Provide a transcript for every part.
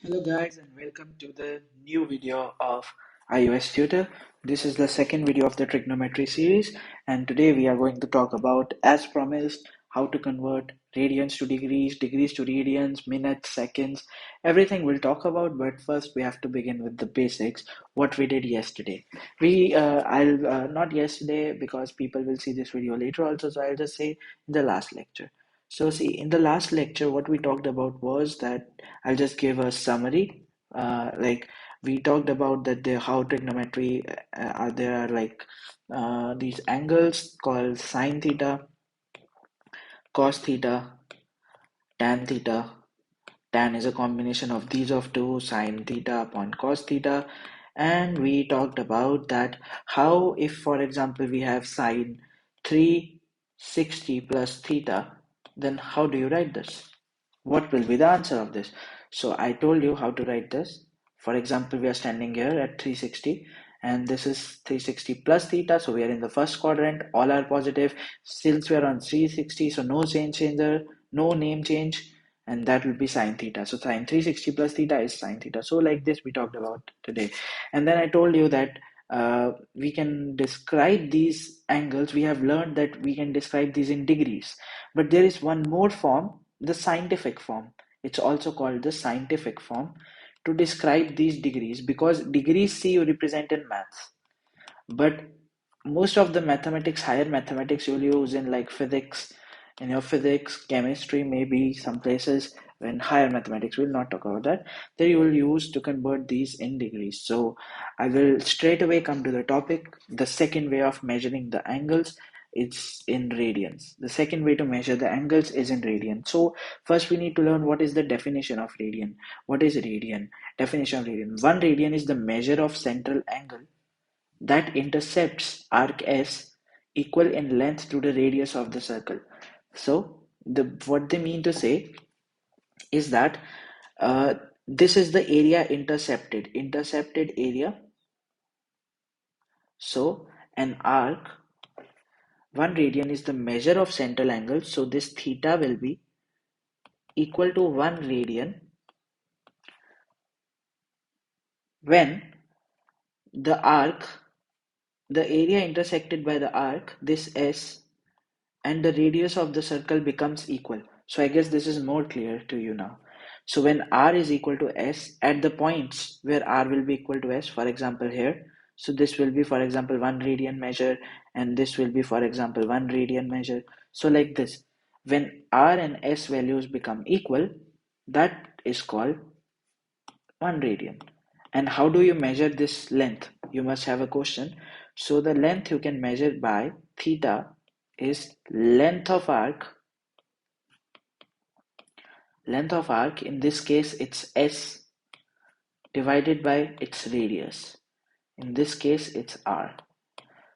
Hello guys and welcome to the new video of iOS Tutor. This is the second video of the trigonometry series and today we are going to talk about, as promised, how to convert radians to degrees, degrees to radians, minutes, seconds, everything we'll talk about, but first we have to begin with the basics, what we did yesterday. I'll not yesterday because people will see this video later also, so I'll just say in the last lecture. So see, in the last lecture, what we talked about was that I'll just give a summary. Like we talked about that how trigonometry there are like these angles called sine theta, cos theta, tan theta. Tan is a combination of these of two, sine theta upon cos theta. And we talked about that how if for example we have sine 360 plus theta, then how do you write this? What will be the answer of this? So I told you how to write this. For example, we are standing here at 360 and this is 360 plus theta. So we are in the first quadrant, all are positive. Since we are on 360, so no change in there, no name change, and that will be sine theta. So sine 360 plus theta is sine theta. So like this we talked about today. And then I told you that we can describe these angles. We have learned that we can describe these in degrees. But there is one more form, the scientific form. It's also called the scientific form to describe these degrees, because degrees see you represent in maths. But most of the mathematics, higher mathematics, you'll use in like physics, in your physics, chemistry, maybe some places in higher mathematics, we'll not talk about that. There you will use to convert these in degrees. So I will straight away come to the topic. The second way of measuring the angles, it's in radians. The second way to measure the angles is in radian. So first we need to learn what is the definition of radian. What is radian? Definition of radian. One radian is the measure of central angle that intercepts arc S equal in length to the radius of the circle. So what they mean to say is that this is the area intercepted area. So an arc, one radian is the measure of central angle. So this theta will be equal to 1 radian when the arc, the area intersected by the arc, this S, and the radius of the circle becomes equal. So I guess this is more clear to you now. So when r is equal to s at the points where r will be equal to s, for example here, so this will be for example 1 radian measure, and this will be for example 1 radian measure. So like this, when r and s values become equal, that is called 1 radian. And how do you measure this length? You must have a question. So the length you can measure by theta is length of arc. Length of arc, in this case it's s divided by its radius. In this case it's r.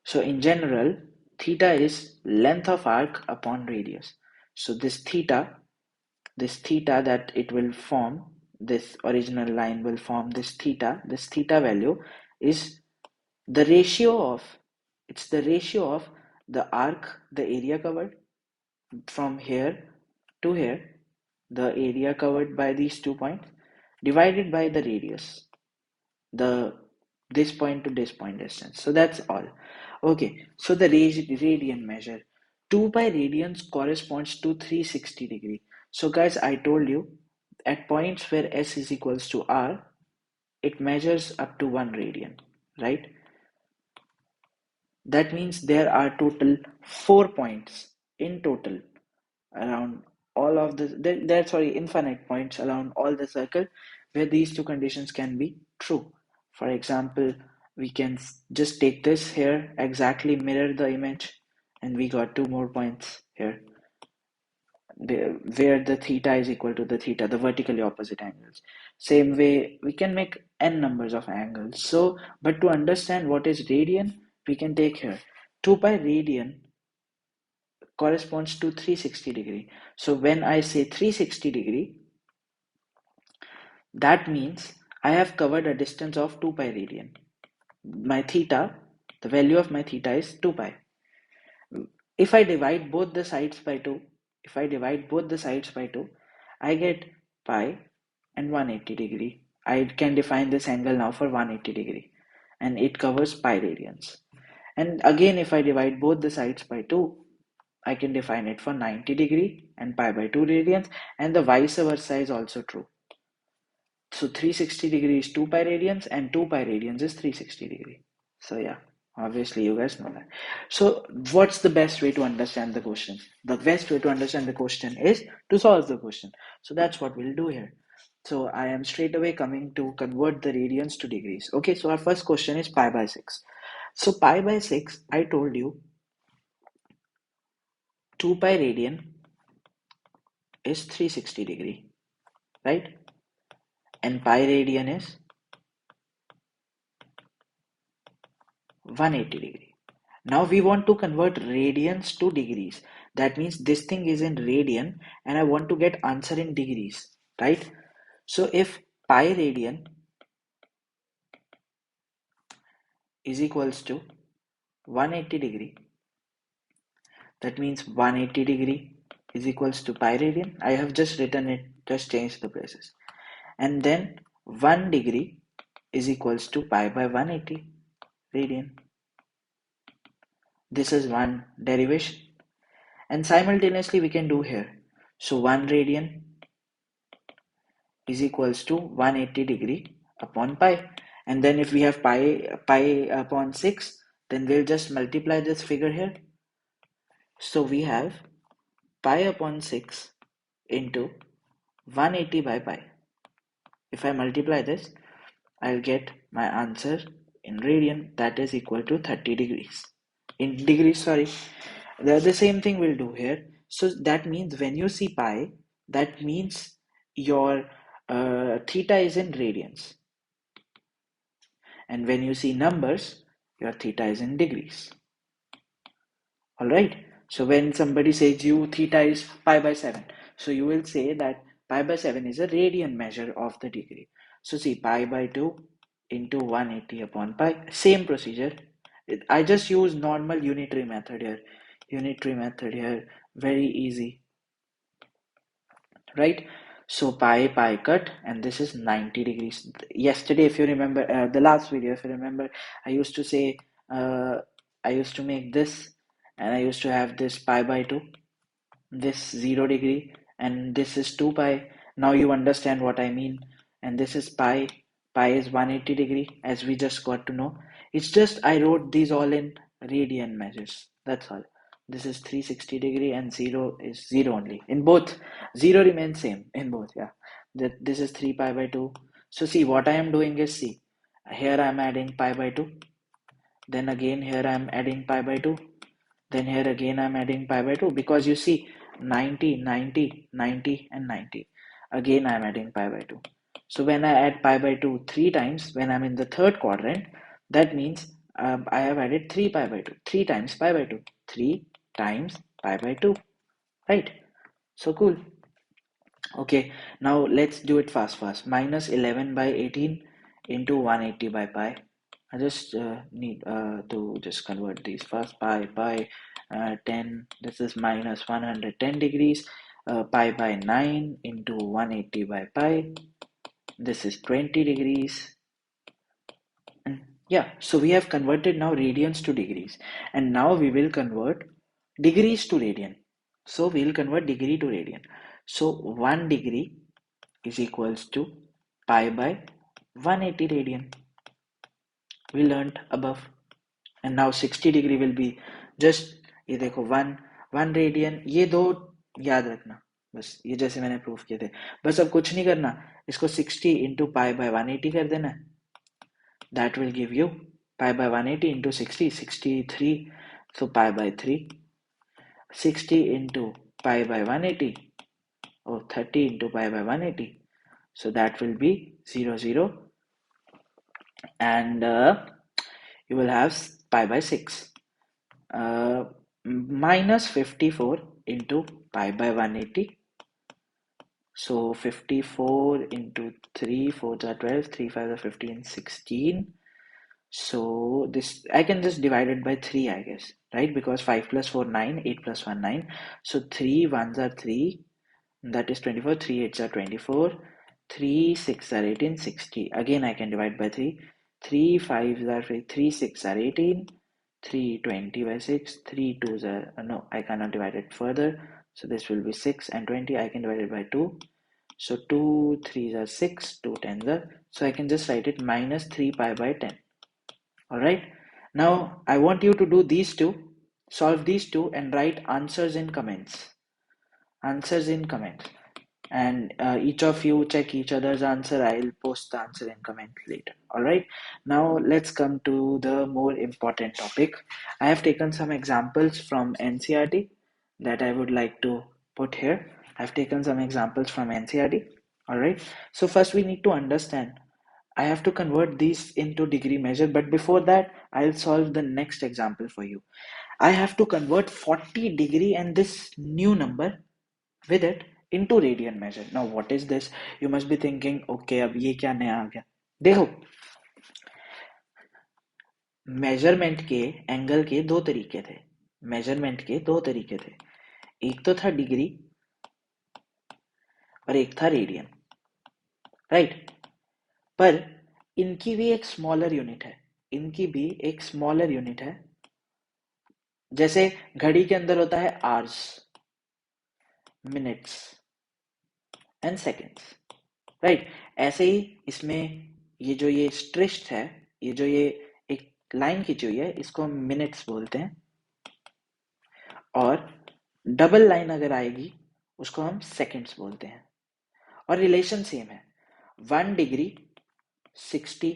So in general, theta is length of arc upon radius. So this theta that it will form, this original line will form this theta value is the ratio of, it's the ratio of the arc, the area covered from here to here, the area covered by these 2 points, divided by the radius, the this point to this point distance. So that's all. Okay, so the radian measure, 2 pi radians corresponds to 360 degree. So guys, I told you at points where s is equals to r, it measures up to 1 radian, right? That means there are total 4 points in total around all of the sorry, infinite points around all the circle where these two conditions can be true. For example, we can just take this here, exactly mirror the image, and we got 2 more points here where the theta is equal to the theta, the vertically opposite angles. Same way we can make n numbers of angles. So but to understand what is radian, we can take here 2 pi radian corresponds to 360 degree. So when I say 360 degree, that means I have covered a distance of 2 pi radian. My theta, the value of my theta is 2 pi. If I divide both the sides by 2, I get pi and 180 degree. I can define this angle now for 180 degree, and it covers pi radians. And again, if I divide both the sides by 2, I can define it for 90 degree and pi by 2 radians, and the vice versa is also true. So 360 degree is 2 pi radians and 2 pi radians is 360 degree. So yeah, obviously you guys know that. So what's the best way to understand the question? The best way to understand the question is to solve the question. So that's what we'll do here. So I am straight away coming to convert the radians to degrees. Okay, so our first question is pi by 6. So pi by 6, I told you 2 pi radian is 360 degree, right? And pi radian is 180 degree. Now we want to convert radians to degrees. That means this thing is in radian and I want to get answer in degrees, right? So if pi radian is equals to 180 degree, that means 180 degree is equals to pi radian. I have just written it, just changed the places. And then 1 degree is equals to pi by 180 radian. This is one derivation. And simultaneously we can do here. So 1 radian is equals to 180 degree upon pi. And then if we have pi upon 6, then we'll just multiply this figure here. So we have pi upon 6 into 180 by pi. If I multiply this, I'll get my answer in radian, that is equal to 30 degrees. In degrees, sorry. The same thing we'll do here. So that means when you see pi, that means your theta is in radians. And when you see numbers, your theta is in degrees. Alright. So when somebody says you theta is pi by 7, so you will say that pi by 7 is a radian measure of the degree. So see, pi by 2 into 180 upon pi, same procedure. I just use normal unitary method here. Unitary method here, very easy, right? So pi cut, and this is 90 degrees. Yesterday, if you remember, the last video, if you remember, I used to say, I used to make this, and I used to have this pi by 2, this 0 degree, and this is 2 pi. Now you understand what I mean. And this is pi. Pi is 180 degree, as we just got to know. It's just I wrote these all in radian measures. That's all. This is 360 degree and 0 is 0 only. In both, 0 remains same in both. Yeah. This is 3 pi by 2. So see, what I am doing is, see, here I am adding pi by 2. Then again here I am adding pi by 2. Then here again I'm adding pi by 2, because you see 90, 90, 90 and 90. Again I'm adding pi by 2. So when I add pi by 2 three times, when I'm in the third quadrant, that means I have added 3 pi by 2. 3 times pi by 2. 3 times pi by 2. Right? So cool. Okay, now let's do it fast. Minus 11 by 18 into 180 by pi. I just need to just convert these first. Pi 10, this is minus 110 degrees. Pi by 9 into 180 by pi, this is 20 degrees. And yeah, so we have converted now radians to degrees, and now we will convert degrees to radian. So we will convert degree to radian. So 1 degree is equals to pi by 180 radian. We learnt above. And now 60 degree will be just, ये देखो 1 radian, ये दो याद रखना बस, ये जैसे मैंने प्रूफ किए थे, बस अब कुछ नहीं करना, इसको 60 into pi by 180 कर देना. That will give you pi by 180 into 60, 63. So pi by 3. 60 into pi by 180, or 30 into pi by 180. So that will be 0, 0. And you will have pi by 6. Minus 54 into pi by 180. So 54 into 3, 4s are 12, 3 5s are 15, 16. So this, I can just divide it by 3, I guess, right? Because 5 plus 4, 9, 8 plus 1, 9. So 3 1s are 3, that is 24, 3 8s are 24, 3 6 are 18, 60. Again, I can divide by 3. 3 5s are 3, 6 are 18. 3 20 by 6. 3 2s are, no, I cannot divide it further. So this will be 6 and 20. I can divide it by 2. So 2 3s are 6, 2 10s are. So I can just write it minus 3 pi by 10. Alright. Now I want you to do these two, solve these two and write answers in comments. Answers in comments. And each of you check each other's answer. I'll post the answer in comment later. All right, now let's come to the more important topic. I have taken some examples from NCERT that I would like to put here. I've taken some examples from NCERT. All right, so first we need to understand, I have to convert these into degree measure, but before that I'll solve the next example for you. I have to convert 40 degree and this new number with it into radian measure. Now what is this? You must be thinking, okay, अब ये क्या नया आ गया? देखो, measurement के angle के दो तरीके थे. मेजरमेंट के दो तरीके थे. एक तो था डिग्री और एक था रेडियन, राइट? पर इनकी भी एक स्मॉलर यूनिट है. इनकी भी एक स्मॉलर यूनिट है. जैसे घड़ी के अंदर होता है hours, minutes and seconds, right? ऐसे ही इसमें ये जो ये स्ट्रिस्ट है, ये जो ये एक लाइन खींची हुई है, इसको हम मिनट्स बोलते हैं. और डबल लाइन अगर आएगी उसको हम सेकेंड्स बोलते हैं. और रिलेशन सेम है. 1 डिग्री 60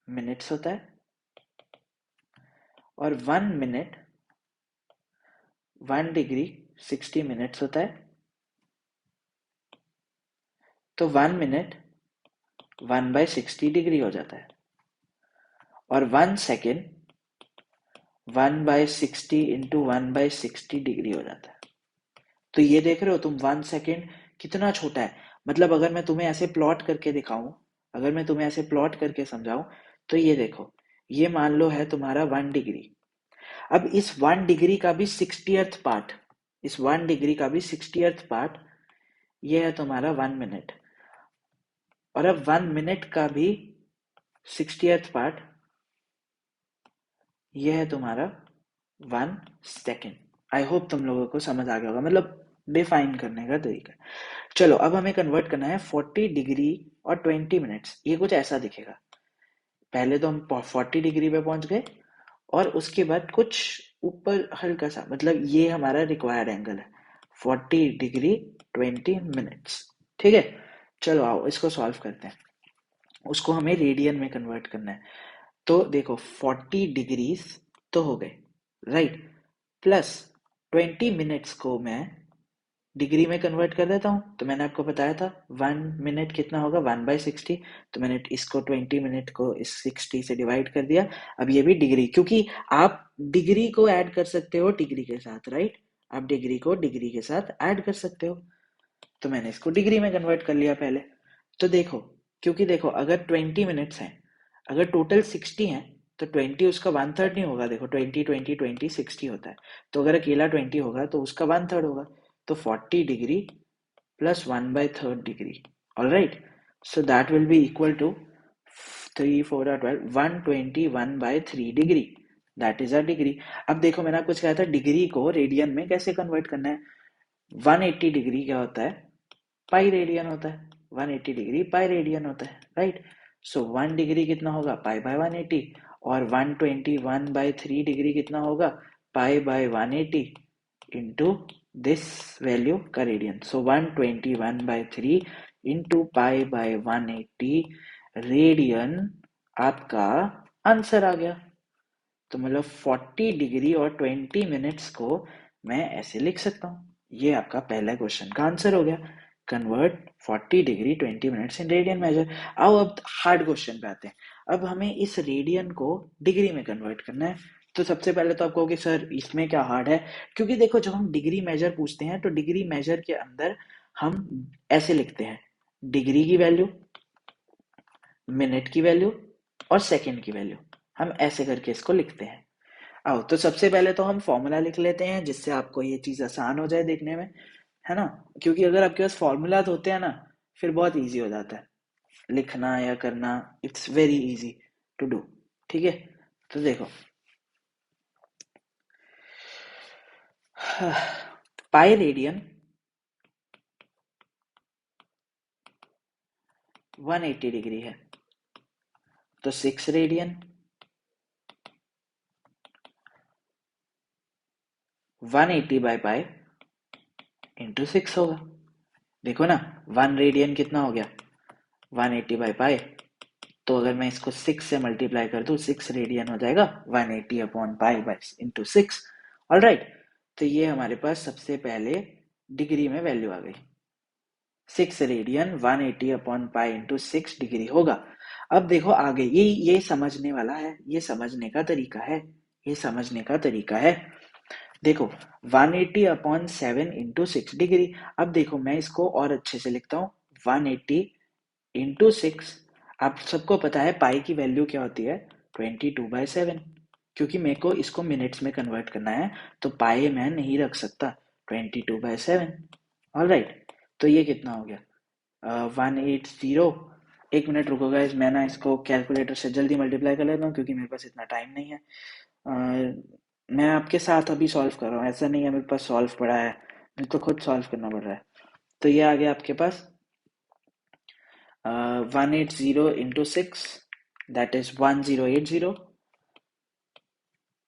मिनट्स होता है और 1 डिग्री 60 मिनट्स होता है. तो 1 मिनट 1/60 डिग्री हो जाता है. और 1 सेकेंड 1/60 इंटू 1/60 डिग्री हो जाता है. तो ये देख रहे हो तुम, 1 सेकेंड कितना छोटा है. मतलब अगर मैं तुम्हें ऐसे प्लॉट करके दिखाऊं, अगर मैं तुम्हें ऐसे प्लॉट करके समझाऊं, तो ये देखो, ये मान लो है तुम्हारा 1 डिग्री. अब इस 1 डिग्री का भी 60th पार्ट, इस 1 डिग्री का भी 60th पार्ट ये है तुम्हारा 1 मिनट. और अब 1 मिनट का भी 60th पार्ट ये है तुम्हारा 1 सेकेंड. आई होप तुम लोगों को समझ आ गया होगा, मतलब डिफाइन करने का तरीका. चलो अब हमें कन्वर्ट करना है 40 डिग्री और 20 मिनट्स. ये कुछ ऐसा दिखेगा. पहले तो हम 40 डिग्री पे पहुंच गए और उसके बाद कुछ ऊपर हल्का सा, मतलब ये हमारा रिक्वायर्ड एंगल है 40 डिग्री 20 मिनट्स. ठीक है, चलो आओ इसको सॉल्व करते हैं. उसको हमें रेडियन में कन्वर्ट करना है. तो देखो 40 डिग्रीज तो हो गए, राइट? प्लस 20 मिनट्स को मैं डिग्री में कन्वर्ट कर देता हूं. तो मैंने आपको बताया था 1 मिनट कितना होगा, 1/60. तो मैंने इसको 20 मिनट को इस 60 से डिवाइड कर दिया. अब ये भी डिग्री, क्योंकि आप डिग्री को ऐड कर सकते हो डिग्री के साथ, राइट? आप डिग्री को डिग्री के साथ ऐड कर सकते हो. तो मैंने इसको डिग्री में कन्वर्ट कर लिया पहले. तो देखो, क्योंकि देखो अगर 20 मिनट्स हैं, अगर टोटल 60 है तो 20 उसका 1/3 नहीं होगा. देखो 20 20 20 60 होता है. तो अगर अकेला 20 होगा तो उसका 1/3 होगा. तो 40 degree plus 1/3 degree. All right, so that will be equal to 3 4 12 121/3 degree. That is a degree. अब देखो मैंने आपको कहा था डिग्री को रेडियन में कैसे कन्वर्ट करना है. 180 डिग्री क्या होता है, पाई रेडियन होता है. 180 डिग्री पाई रेडियन होता है, राइट? सो 1 डिग्री कितना होगा, पाई बाय 180. और 121/3 डिग्री कितना होगा, pi by 180 into this value का radian. So 121/3 into pi by 180 radian आपका आंसर आ गया. तो मतलब 40 डिग्री और 20 मिनट्स को मैं ऐसे लिख सकता हूँ. ये आपका पहला क्वेश्चन का आंसर हो गया. Convert 40 degree 20 minutes in radian major. आओ अब हार्ड क्वेश्चन पे आते हैं. अब हमें इस रेडियन को डिग्री में कन्वर्ट करना है. तो सबसे पहले तो आप कहोगे सर इसमें क्या हार्ड है, क्योंकि देखो जब हम डिग्री मेजर पूछते हैं तो डिग्री मेजर के अंदर हम ऐसे लिखते हैं, डिग्री की वैल्यू, मिनट की वैल्यू और सेकेंड की वैल्यू. हम ऐसे करके इसको लिखते हैं. आओ तो सबसे पहले तो हम फॉर्मूला लिख लेते हैं जिससे आपको ये चीज आसान हो जाए देखने में, है ना? क्योंकि अगर आपके पास फॉर्मूलाज होते हैं ना फिर बहुत इजी हो जाता है लिखना या करना, it's very easy to do. ठीक है, तो देखो पाई रेडियन 180 डिग्री है, तो 6 रेडियन 180 बाई पाई इंटू 6 होगा। देखो ना, 1 रेडियन कितना हो गया, 180 बाई पाई, तो अगर मैं इसको 6 से मल्टीप्लाई कर दूं 6 रेडियन हो जाएगा 180 upon pi by into 6। All right, तो ये हमारे पास सबसे पहले डिग्री में वैल्यू आ गई, 6 radian 180 upon pi into 6 degree होगा। अब देखो आगे, ये समझने वाला है, ये समझने का तरीका है, ये समझने का तरीका है। देखो 180 अपॉन 7 इंटू 6 डिग्री। अब देखो मैं इसको और अच्छे से लिखता हूँ, 180 इंटू 6। आप सबको पता है पाई की वैल्यू क्या होती है, 22/7। क्योंकि मेरे को इसको मिनट्स में कन्वर्ट करना है, तो पाई मैं नहीं रख सकता, 22/7। ऑल राइट, तो ये कितना हो गया 180। एक मिनट रुको गाइस, मैं ना इसको कैलकुलेटर से जल्दी मल्टीप्लाई कर लेता हूँ क्योंकि मेरे पास इतना टाइम नहीं है। मैं आपके साथ अभी सॉल्व कर रहा हूँ, ऐसा नहीं है मेरे पास सॉल्व पड़ा है, मेरे को खुद सॉल्व करना पड़ रहा है। तो ये आ गया आपके पास 180 into 6, that is 1080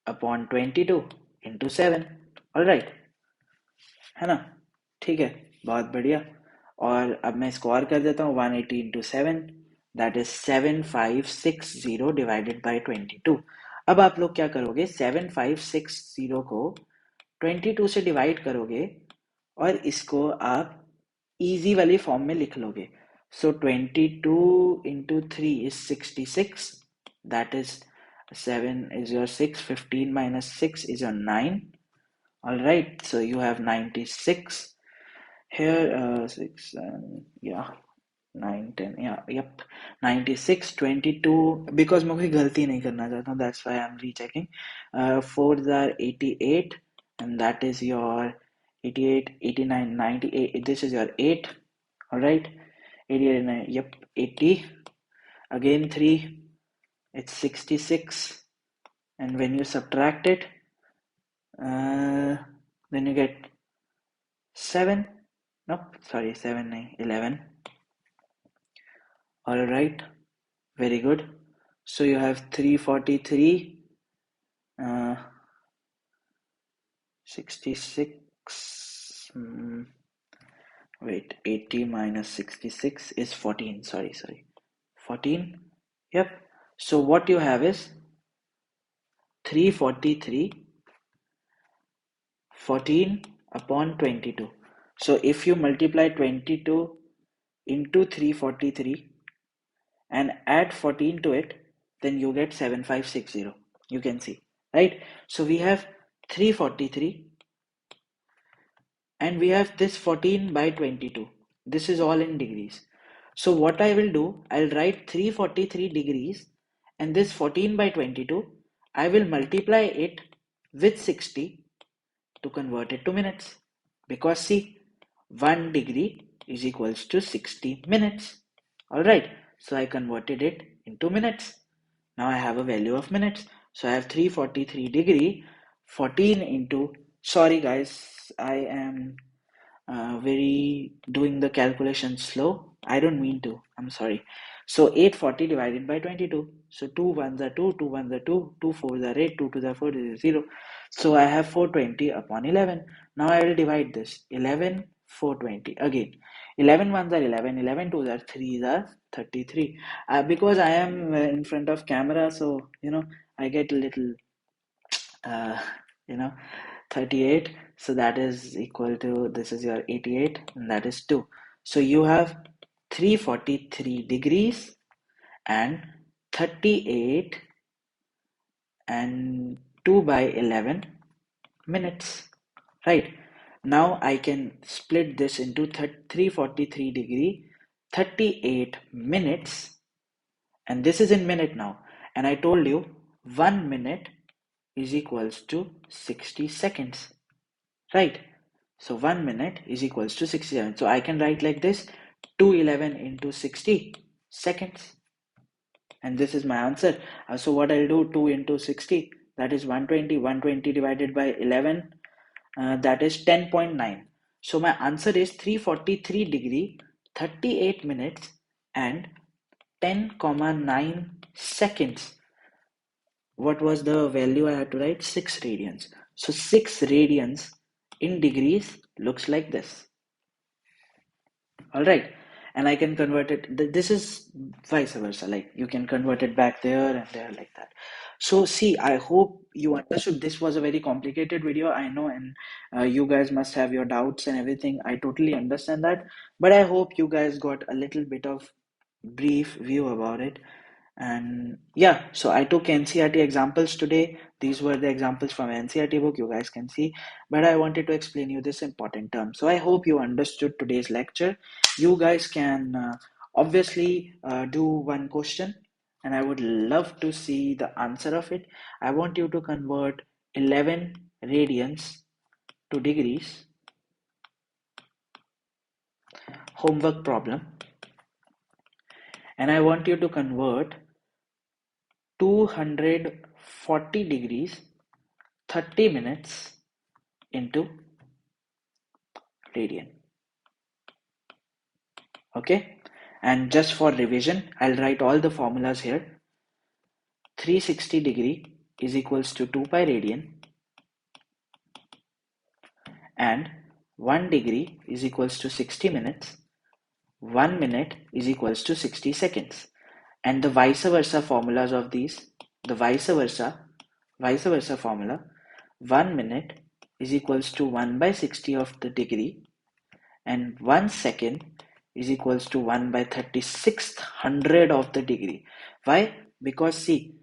upon 22 into 7। All right, है ना, ठीक है, बहुत बढ़िया। और अब मैं इसको और कर देता हूँ, 180 into 7, that is 7560 divided by 22। अब आप लोग क्या करोगे, 7560 को 22 से डिवाइड करोगे और इसको आप इजी वाली फॉर्म में लिख लोगे। सो 22 into 3 is 66, that is 7 is your 6, 15 minus 6 is your 9. All right, so you have 96 here, 6, yeah, 9, 10, yeah, yep, 96, 22, because मैं कोई गलती नहीं करना चाहता हूँ, that's why I'm rechecking. 4s are 88, and that is your 88, 89, 98, this is your 8, all right, 88, 89, yep, 80, again 3, it's 66, and when you subtract it, then you get 7, nope, sorry, 7 nahi, 11. All right, very good. So you have 343, 66, wait, 80 minus 66 is 14, sorry, 14, yep. So what you have is 343, 14 upon 22. So if you multiply 22 into 343 and add 14 to it, then you get 7560. You can see, right? So we have 343 and we have this 14 by 22. This is all in degrees. So what I will do, I'll write 343 degrees and this 14 by 22, I will multiply it with 60 to convert it to minutes. Because see, 1 degree is equals to 60 minutes. Alright, so I converted it into minutes. Now I have a value of minutes. So I have 343 degree, 14 into, sorry guys, I am very doing the calculation slow. I don't mean to, I'm sorry. So 840 divided by 22. So 2 ones are 2, 2 ones are 2, 2 fours are 8, 2 to the 4 is 0. So I have 420 upon 11. Now I will divide this, 11, 420 again. 11 ones are 11, 11 twos are 3 are 33. Because I am in front of camera, so I get a little uh, you know 38, so that is equal to, this is your 88 and that is 2. So you have 343 degrees and 38 and 2 by 11 minutes, right? Now I can split this into 343 degree, 38 minutes, and this is in minute now, and I told you 1 minute is equals to 60 seconds, right? So 1 minute is equals to 67. So I can write like this, 211 into 60 seconds. And this is my answer. So what I'll do, 2 into 60, that is 120. 120 divided by 11, that is 10.9. So my answer is 343 degree, 38 minutes and 10,9 seconds. What was the value I had to write? 6 radians. So 6 radians in degrees looks like this. All right. And I can convert it. This is vice versa. Like you can convert it back there and there like that. So see, I hope you understood. This was a very complicated video, I know, and you guys must have your doubts and everything. I totally understand that. But I hope you guys got a little bit of brief view about it. And yeah, so I took NCERT examples today. These were the examples from NCERT book, you guys can see. But I wanted to explain you this important term. So I hope you understood today's lecture. You guys can obviously do one question, and I would love to see the answer of it. I want you to convert 11 radians to degrees. Homework problem. And I want you to convert 240 degrees 30 minutes into radian. Okay, and just for revision, I'll write all the formulas here. 360 degree is equals to 2 pi radian, and 1 degree is equals to 60 minutes, 1 minute is equals to 60 seconds. And the vice versa formulas of these, the vice versa formula, 1 minute is equals to 1 by 60 of the degree, and 1 second is equals to 1 by 3600 of the degree. Why? Because see,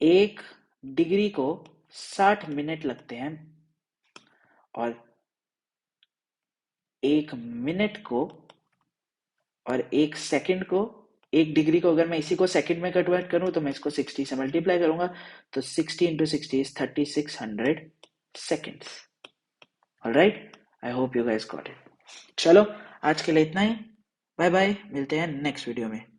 एक degree को 60 minute लगते हैं और एक minute को और एक second को, एक डिग्री को अगर मैं इसी को सेकंड में कन्वर्ट करूं तो मैं इसको 60 से मल्टीप्लाई करूंगा, तो 60 into 60 is 3600 seconds. Alright, I hope you guys got it. चलो आज के लिए इतना ही. बाय बाय, मिलते हैं नेक्स्ट वीडियो में.